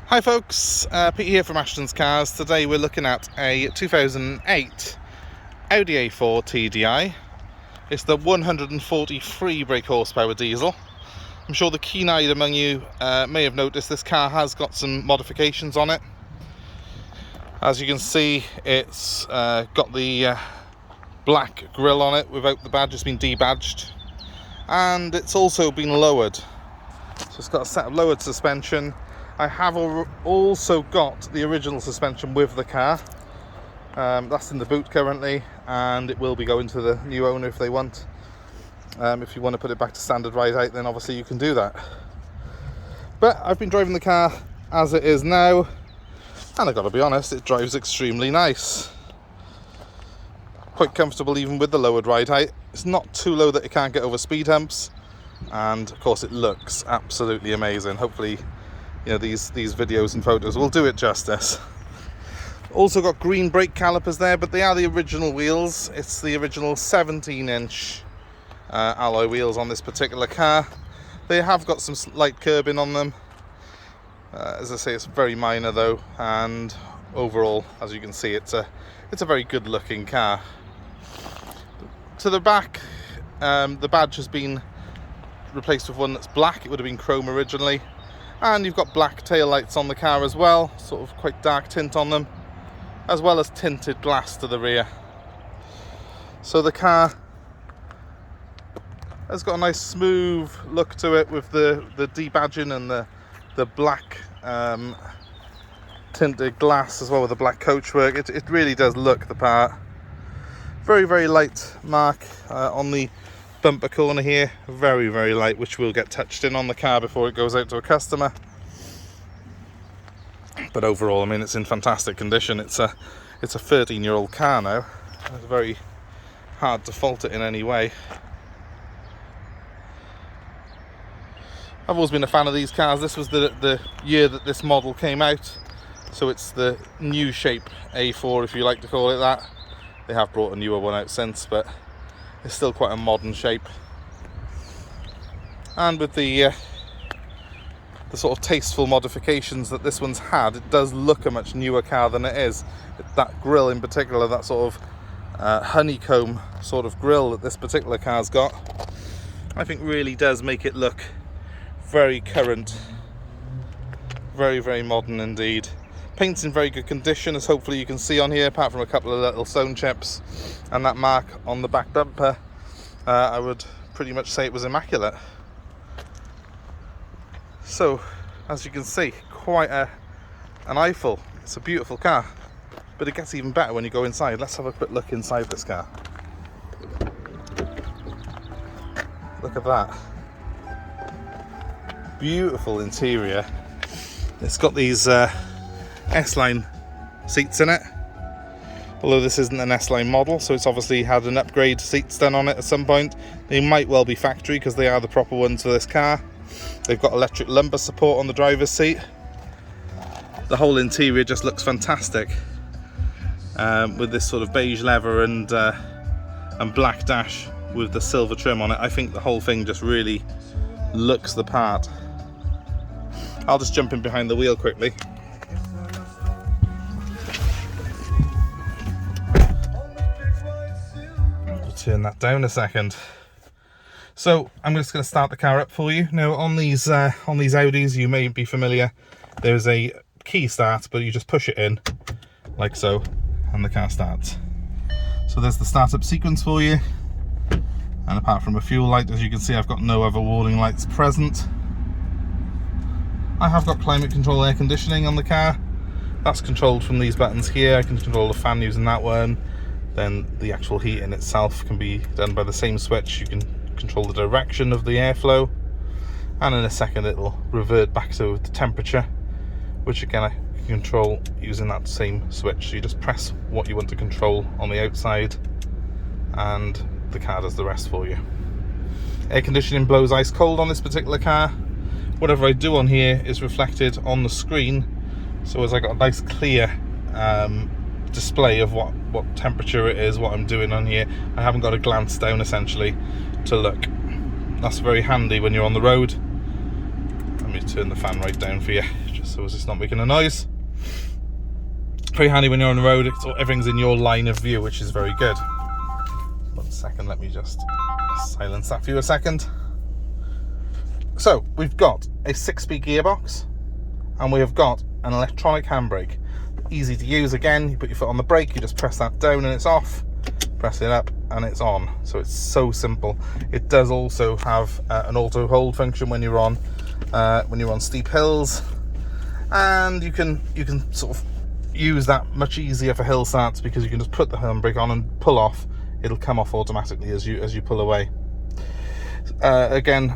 Hi folks, Pete here from Ashton's Cars. Today we're looking at a 2008 Audi A4 TDI. It's the 143 brake horsepower diesel. I'm sure the keen-eyed among you may have noticed this car has got some modifications on it. As you can see, it's got the black grille on it without the badge. It's been debadged, and it's also been lowered. So it's got a set of lowered suspension. I have also got the original suspension with the car. That's in the boot currently, and it will be going to the new owner if they want. If you want to put it back to standard ride height, then obviously you can do that. But I've been driving the car as it is now, and I've got to be honest, it drives extremely nice. Quite comfortable even with the lowered ride height. It's not too low that it can't get over speed humps, and of course it looks absolutely amazing. Hopefully, you know, these videos and photos will do it justice. Also got green brake calipers there, but they are the original wheels. It's the original 17-inch alloy wheels on this particular car. They have got some light curbing on them. As I say, it's very minor though, and overall, as you can see, it's a very good looking car. To the back, the badge has been replaced with one that's black. It would have been chrome originally. And you've got black tail lights on the car as well, sort of quite dark tint on them, as well as tinted glass to the rear. So the car has got a nice smooth look to it with the debadging and the black tinted glass, as well with the black coachwork. It really does look the part. Very, very light mark on the bumper corner here, very, very light, which will get touched in on the car before it goes out to a customer. But overall, I mean, it's in fantastic condition. It's a 13-year-old car now. It's very hard to fault it in any way. I've always been a fan of these cars. This was the year that this model came out, so it's the new shape A4, if you like to call it that. They have brought a newer one out since, but it's still quite a modern shape. And with the sort of tasteful modifications that this one's had, it does look a much newer car than it is. That grille in particular, that sort of honeycomb sort of grille that this particular car's got, I think really does make it look very current. Very, very modern indeed. Paint's in very good condition, as hopefully you can see on here, apart from a couple of little stone chips and that mark on the back bumper. I would pretty much say it was immaculate. So, as you can see, quite an eyeful. It's a beautiful car, but it gets even better when you go inside. Let's have a quick look inside this car. Look at that. Beautiful interior. It's got these S-Line seats in it, although this isn't an S-Line model, so it's obviously had an upgrade seats done on it at some point. They might well be factory because they are the proper ones for this car. They've got electric lumbar support on the driver's seat. The whole interior just looks fantastic, with this sort of beige leather and black dash with the silver trim on it. I think the whole thing just really looks the part. I'll just jump in behind the wheel quickly. Turn that down a second. So I'm just going to start the car up for you. Now on these Audis, you may be familiar, there's a key start, but you just push it in like so and the car starts. So there's the startup sequence for you, and apart from a fuel light, as you can see, I've got no other warning lights present. I have got climate control air conditioning on the car. That's controlled from these buttons here. I can control the fan using that one. Then the actual heating itself can be done by the same switch. You can control the direction of the airflow, and in a second it'll revert back to the temperature, which again I can control using that same switch. So you just press what you want to control on the outside and the car does the rest for you. Air conditioning blows ice cold on this particular car. Whatever I do on here is reflected on the screen, so as I got a nice clear display of what temperature it is, what I'm doing on here. I haven't got to glance down essentially to look. That's very handy when you're on the road. Let me turn the fan right down for you, just so it's just not making a noise. Very handy when you're on the road. Everything's in your line of view, which is very good. 1 second, let me just silence that for you a second. So we've got a 6-speed gearbox, and we have got an electronic handbrake. Easy to use. Again, you put your foot on the brake, you just press that down and it's off, press it up and it's on. So it's so simple. It does also have an auto hold function when you're on steep hills, and you can sort of use that much easier for hill starts, because you can just put the handbrake on and pull off. It'll come off automatically as you pull away. Again,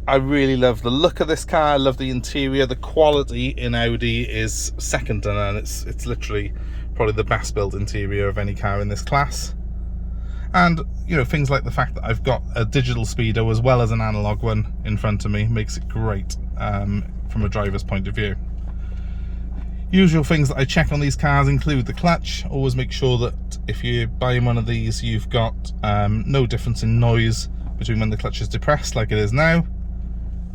I really love the look of this car. I love the interior. The quality in Audi is second to none. It's literally probably the best built interior of any car in this class. And you know, things like the fact that I've got a digital speedo as well as an analog one in front of me makes it great from a driver's point of view. Usual things that I check on these cars include the clutch. Always make sure that if you're buying one of these, you've got no difference in noise between when the clutch is depressed, like it is now,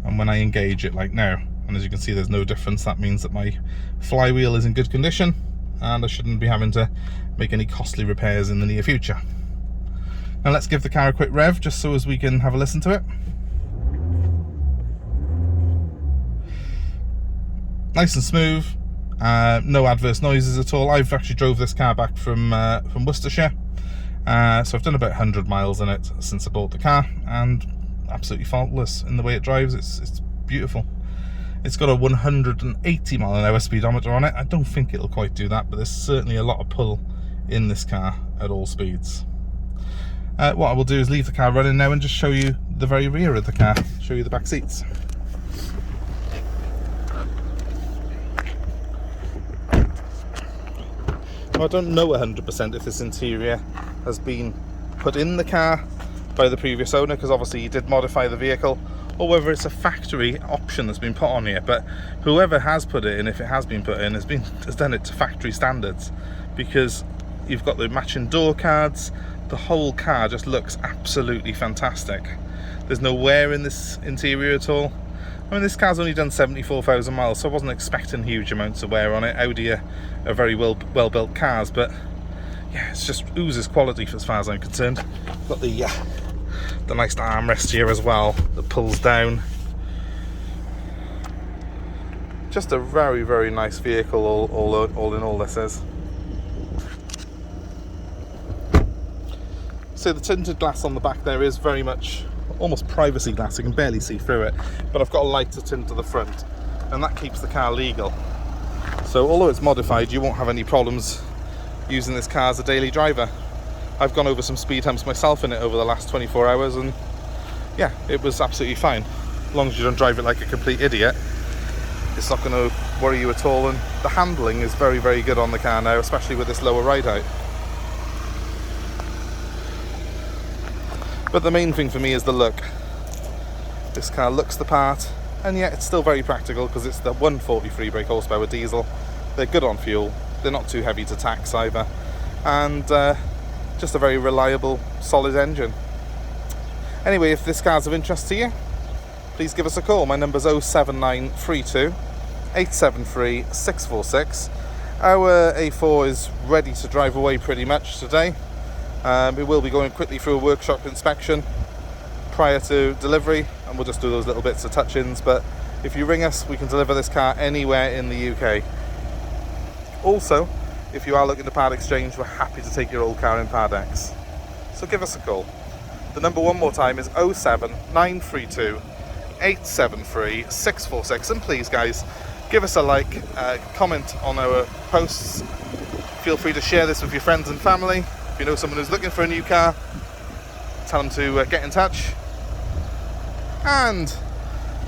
and when I engage it, like now. And as you can see, there's no difference. That means that my flywheel is in good condition and I shouldn't be having to make any costly repairs in the near future. Now let's give the car a quick rev, just so as we can have a listen to it. Nice and smooth, no adverse noises at all. I've actually drove this car back from Worcestershire, so I've done about 100 miles in it since I bought the car, and absolutely faultless in the way it drives. It's beautiful. It's got a 180 mile an hour speedometer on it. I don't think it'll quite do that, but there's certainly a lot of pull in this car at all speeds. What I will do is leave the car running now and just show you the very rear of the car, show you the back seats. Now, I don't know 100% if this interior has been put in the car by the previous owner, because obviously he did modify the vehicle, or whether it's a factory option that's been put on here. But whoever has put it in, if it has been put in, has done it to factory standards, because you've got the matching door cards. The whole car just looks absolutely fantastic. There's no wear in this interior at all. I mean, this car's only done 74,000 miles, so I wasn't expecting huge amounts of wear on it. Audi are very well built cars, but yeah, it's just oozes quality as far as I'm concerned. Got the nice armrest here as well that pulls down. Just a very, very nice vehicle all in all this is. So the tinted glass on the back there is very much almost privacy glass. You can barely see through it, but I've got a lighter tint to the front, and that keeps the car legal. So although it's modified, you won't have any problems using this car as a daily driver. I've gone over some speed humps myself in it over the last 24 hours, and yeah, it was absolutely fine. As long as you don't drive it like a complete idiot, it's not going to worry you at all. And the handling is very, very good on the car now, especially with this lower ride height. But the main thing for me is the look. This car looks the part, and yet it's still very practical, because it's the 143 brake horsepower diesel. They're good on fuel, they're not too heavy to tax either, and just a very reliable, solid engine. Anyway, if this car's of interest to you, please give us a call. My number's 07932 873 646. Our A4 is ready to drive away pretty much today. We will be going quickly through a workshop inspection prior to delivery, and we'll just do those little bits of touch-ins. But if you ring us, we can deliver this car anywhere in the UK. Also, if you are looking to part exchange, we're happy to take your old car in Part X. So give us a call. The number one more time is 07932 873 646. And please, guys, give us a like, comment on our posts. Feel free to share this with your friends and family. If you know someone who's looking for a new car, tell them to get in touch. And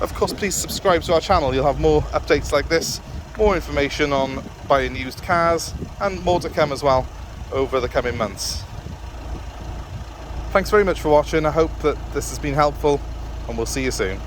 of course, please subscribe to our channel. You'll have more updates like this, more information on buying used cars, and more to come as well over the coming months. Thanks very much for watching. I hope that this has been helpful, and we'll see you soon.